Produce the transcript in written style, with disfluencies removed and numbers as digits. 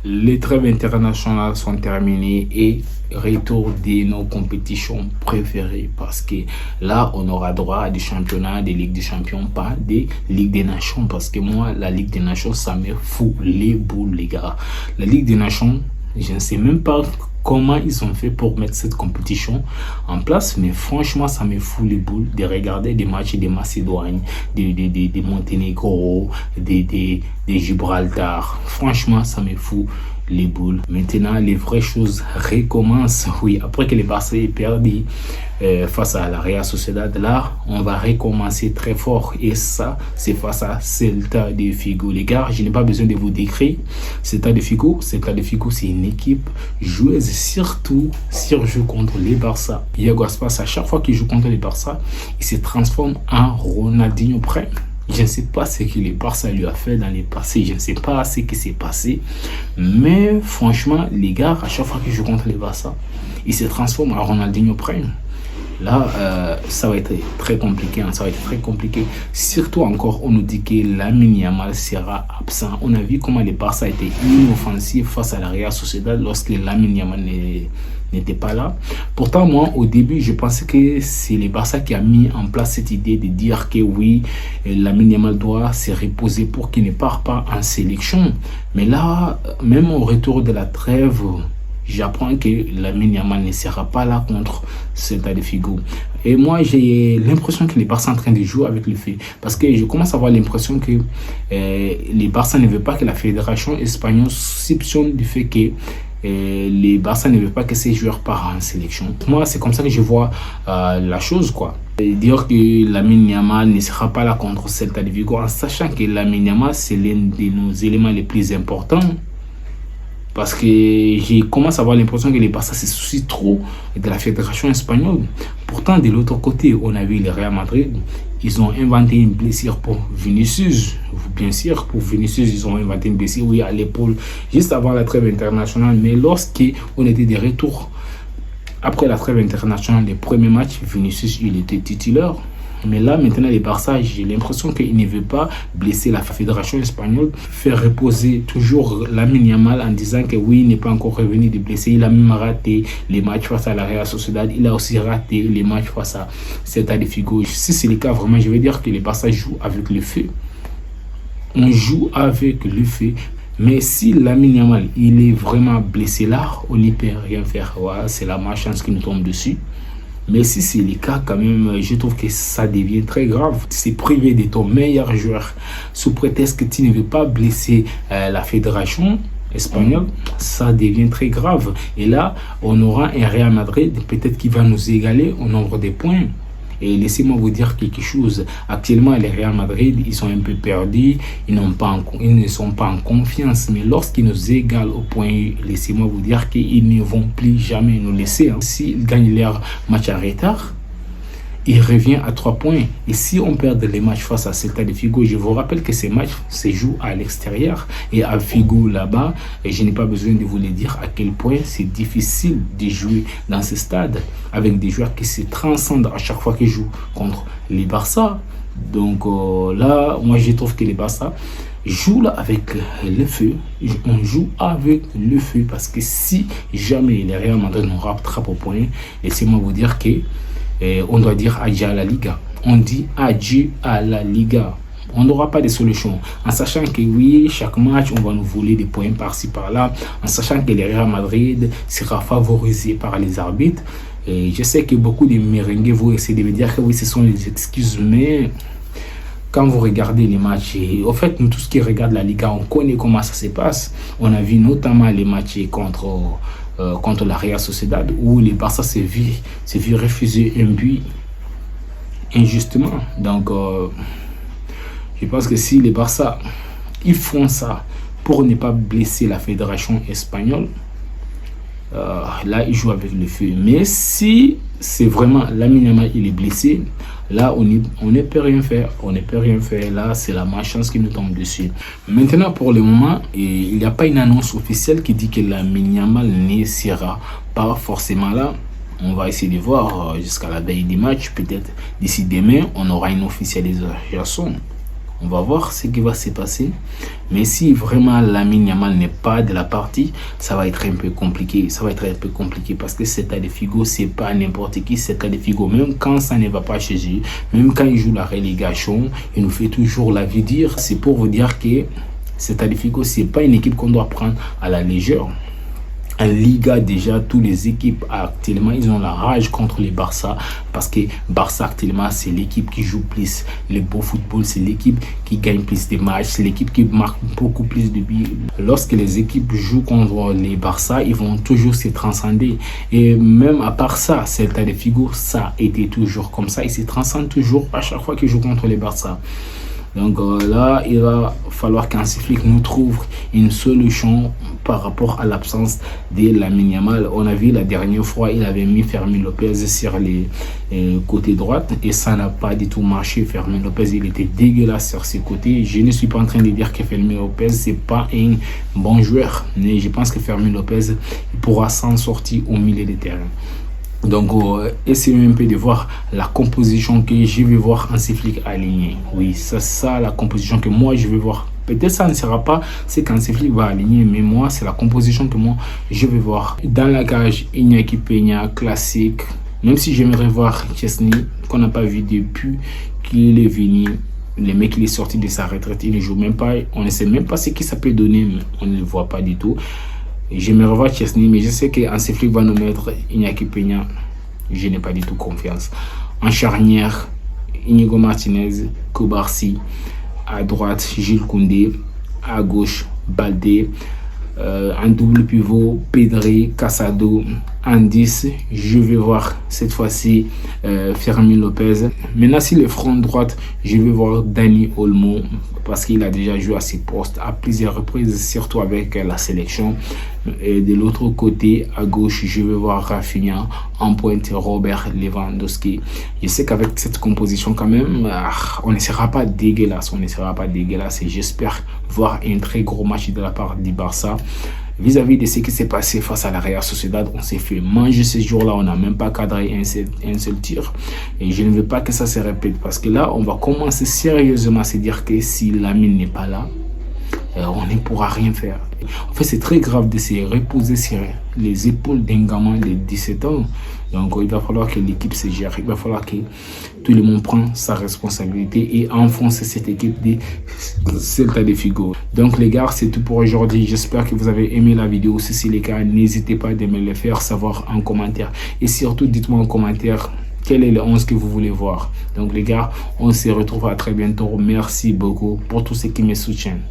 Les trêves internationales sont terminées et retour de nos compétitions préférées parce que là, on aura droit à des championnats, des Ligues des Champions, pas des Ligues des Nations parce que moi, la Ligue des Nations, ça me fout les boules, les gars. La Ligue des Nations, je ne sais même pas comment ils ont fait pour mettre cette compétition en place, mais franchement, ça me fout les boules de regarder des matchs de Macédoine, de Monténégro, de Gibraltar. Franchement, ça me fout les boules. Maintenant, les vraies choses recommencent. Oui, après que le Barça ait perdu face à la Real Sociedad, là, on va recommencer très fort. Et ça, c'est face à Celta de Vigo. Les gars, je n'ai pas besoin de vous décrire Celta de Vigo. Celta de Vigo, c'est une équipe joueuse, surtout si on joue contre les Barça. Iago Aspas, à chaque fois qu'il joue contre les Barça, il se transforme en Ronaldinho Prime. Je ne sais pas ce que le Barça lui a fait dans le passé. Je ne sais pas ce qui s'est passé. Mais franchement, les gars, à chaque fois qu'ils jouent contre le Barça, ils se transforment en Ronaldinho Prime. Là, ça va être très compliqué. Ça va être très compliqué. Surtout encore, on nous dit que Lamine Yamal sera absent. On a vu comment le Barça était inoffensif face à la Real Sociedad lorsque Lamine Yamal n'était pas là. Pourtant, moi, au début, je pensais que c'est le Barça qui a mis en place cette idée de dire que oui, Lamine Yamal doit se reposer pour qu'il ne parte pas en sélection. Mais là, même au retour de la trêve, j'apprends que Lamine Yamal ne sera pas là contre Celta de Vigo. Et moi, j'ai l'impression que les Barça sont en train de jouer avec le fait. Parce que je commence à avoir l'impression que les Barça ne veulent pas que la fédération espagnole soupçonne du fait que les Barça ne veulent pas que ces joueurs partent en sélection. Moi, c'est comme ça que je vois la chose, quoi. Et dire que Lamine Yamal ne sera pas là contre Celta de Vigo, en sachant que Lamine Yamal, c'est l'un de nos éléments les plus importants. Parce que j'ai commencé à avoir l'impression que les Barça se soucient trop de la fédération espagnole. Pourtant, de l'autre côté, on a vu le Real Madrid. Ils ont inventé une blessure pour Vinicius. Bien sûr, pour Vinicius, ils ont inventé une blessure, oui, à l'épaule, juste avant la trêve internationale. Mais lorsqu'on était de retour, après la trêve internationale, les premiers matchs, Vinicius, il était titulaire. Mais là, maintenant, les Barça, j'ai l'impression qu'ils ne veulent pas blesser la fédération espagnole, faire reposer toujours Lamine Yamal en disant que oui, il n'est pas encore revenu de blesser. Il a même raté les matchs face à la Real Sociedad. Il a aussi raté les matchs face à Celta de Vigo. Si c'est le cas, vraiment, je vais dire que les Barça jouent avec le feu. On joue avec le feu. Mais si Lamine Yamal, il est vraiment blessé là, on n'y peut rien faire. Ouais, c'est la malchance qui nous tombe dessus. Mais si c'est le cas, quand même, je trouve que ça devient très grave. C'est privé de ton meilleur joueur sous prétexte que tu ne veux pas blesser la fédération espagnole, ça devient très grave. Et là, on aura un Real Madrid, peut-être qui va nous égaler au nombre de points. Et laissez-moi vous dire quelque chose. Actuellement, les Real Madrid, ils sont un peu perdus. Ils ne sont pas en confiance. Mais lorsqu'ils nous égalent au point, laissez-moi vous dire qu'ils ne vont plus jamais nous laisser. S'ils gagnent leur match en retard, il revient à 3 points. Et si on perd les matchs face à Celta de Vigo, je vous rappelle que ces matchs se jouent à l'extérieur et à Vigo là-bas. Et je n'ai pas besoin de vous le dire à quel point c'est difficile de jouer dans ce stade avec des joueurs qui se transcendent à chaque fois qu'ils jouent contre les Barça. Donc là, moi je trouve que les Barça jouent là avec le feu. On joue avec le feu parce que si jamais les Real Madrid nous rattrapent au point, laissez-moi vous dire que on doit dire adieu à la Liga. On dit adieu à la Liga. On n'aura pas de solution. En sachant que oui, chaque match, on va nous voler des points par-ci par-là. En sachant que le Real Madrid sera favorisé par les arbitres. Et je sais que beaucoup de merengues vont essayer de me dire que oui, ce sont les excuses. Mais quand vous regardez les matchs, et au fait, nous tous qui regardons la Liga, on connaît comment ça se passe. On a vu notamment les matchs contre la Real Sociedad où les Barça s'est vu refuser un but injustement. Donc je pense que si les Barça ils font ça pour ne pas blesser la fédération espagnole, là ils jouent avec le feu. Mais si c'est vraiment Lamine Yamal il est blessé, là on ne peut rien faire. Là c'est la malchance qui nous tombe dessus. Maintenant pour le moment, il n'y a pas une annonce officielle qui dit que Lamine Yamal ne sera pas forcément là. On va essayer de voir jusqu'à la veille du match. Peut-être d'ici demain on aura une officialisation. On va voir ce qui va se passer. Mais si vraiment Lamine Yamal n'est pas de la partie, ça va être un peu compliqué. Ça va être un peu compliqué parce que Celta de Vigo, c'est pas n'importe qui. Celta de Vigo, même quand ça ne va pas chez eux, même quand ils jouent la relégation, il nous fait toujours la vie dire. C'est pour vous dire que Celta de Vigo, c'est pas une équipe qu'on doit prendre à la légère. En Liga, déjà, toutes les équipes actuellement, ils ont la rage contre les Barça parce que Barça actuellement, c'est l'équipe qui joue plus le beau football, c'est l'équipe qui gagne plus de matchs, c'est l'équipe qui marque beaucoup plus de buts. Lorsque les équipes jouent contre les Barça, ils vont toujours se transcender. Et même à part ça, Celta de Vigo, ça a été toujours comme ça. Ils se transcendent toujours à chaque fois qu'ils jouent contre les Barça. Donc là, il va falloir qu'Hansi Flick nous trouve une solution par rapport à l'absence de Lamine Yamal. On a vu la dernière fois, il avait mis Fermin Lopez sur les côtés droits et ça n'a pas du tout marché. Fermin Lopez, il était dégueulasse sur ses côtés. Je ne suis pas en train de dire que Fermin Lopez, c'est pas un bon joueur, mais je pense que Fermin Lopez pourra s'en sortir au milieu des terrains. Donc, essayons un peu de voir la composition que je vais voir Hansi Flick aligner. Oui, c'est ça la composition que moi je vais voir. Peut-être ça ne sera pas ce qu'Hansi Flick va aligner, mais moi, c'est la composition que moi je vais voir. Dans la cage, Iñaki Peña, classique. Même si j'aimerais voir Chesney, qu'on n'a pas vu depuis qu'il est venu. Le mec, il est sorti de sa retraite, il ne joue même pas. On ne sait même pas ce que ça peut donner, mais on ne le voit pas du tout. J'aimerais voir Chesney, mais je sais qu'Hansi Flick va nous mettre Iñaki Peña. Je n'ai pas du tout confiance. En charnière, Inigo Martinez, Kobarsi. À droite, Jules Koundé. À gauche, Baldé. En double pivot, Pedri, Casado. En 10, je vais voir cette fois-ci Fermin Lopez. Maintenant, si le front droite, je vais voir Dani Olmo parce qu'il a déjà joué à ses postes à plusieurs reprises, surtout avec la sélection. Et de l'autre côté, à gauche, je vais voir Rafinha, en pointe Robert Lewandowski. Je sais qu'avec cette composition quand même, on ne sera pas dégueulasse. On ne sera pas dégueulasse et j'espère voir un très gros match de la part du Barça. Vis-à-vis de ce qui s'est passé face à la Real Sociedad, on s'est fait manger ce jour-là, on n'a même pas cadré un seul tir. Et je ne veux pas que ça se répète parce que là, on va commencer sérieusement à se dire que si Lamine n'est pas là, on ne pourra rien faire. En fait, c'est très grave de se reposer sur les épaules d'un gamin de 17 ans. Donc, il va falloir que l'équipe se gère. Il va falloir que tout le monde prenne sa responsabilité et enfonce cette équipe de Celta de Vigo. Donc, les gars, c'est tout pour aujourd'hui. J'espère que vous avez aimé la vidéo. Si c'est le cas, n'hésitez pas à me le faire savoir en commentaire. Et surtout, dites-moi en commentaire quel est le 11 que vous voulez voir. Donc, les gars, on se retrouve à très bientôt. Merci beaucoup pour tous ceux qui me soutiennent.